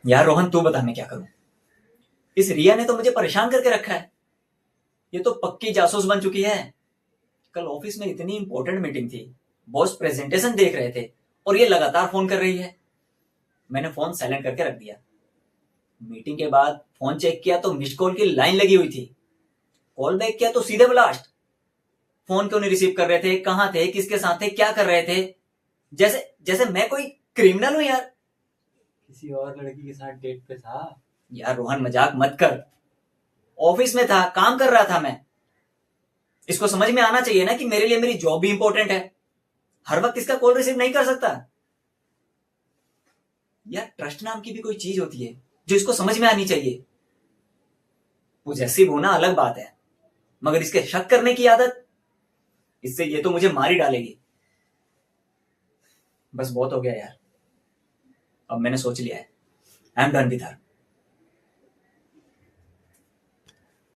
यार रोहन, तू बता मैं क्या करूं। इस रिया ने तो मुझे परेशान करके रखा है। ये तो पक्की जासूस बन चुकी है। कल ऑफिस में इतनी इंपॉर्टेंट मीटिंग थी, बॉस प्रेजेंटेशन देख रहे थे और ये लगातार फोन कर रही है। मैंने फोन साइलेंट करके रख दिया। मीटिंग के बाद फोन चेक किया तो मिस्ड कॉल की लाइन लगी हुई थी। कॉल बैक किया तो सीधे ब्लास्ट। फोन क्यों नहीं रिसीव कर रहे थे, कहाँ थे, किसके साथ थे, क्या कर रहे थे। जैसे जैसे मैं कोई क्रिमिनल हूं यार। किसी और लड़की के साथ डेट पे था। यार रोहन, मजाक मत कर। ऑफिस में था, काम कर रहा था मैं। इसको समझ में आना चाहिए ना कि मेरे लिए मेरी जॉब भी इंपॉर्टेंट है। हर वक्त इसका कॉल रिसीव नहीं कर सकता। यार ट्रस्ट नाम की भी कोई चीज होती है जो इसको समझ में आनी चाहिए। पॉजेसिव होना अलग बात है, मगर इसके शक करने की आदत, इससे ये तो मुझे मार ही डालेगी। बस बहुत हो गया यार। अब मैंने सोच लिया है, I am done with her.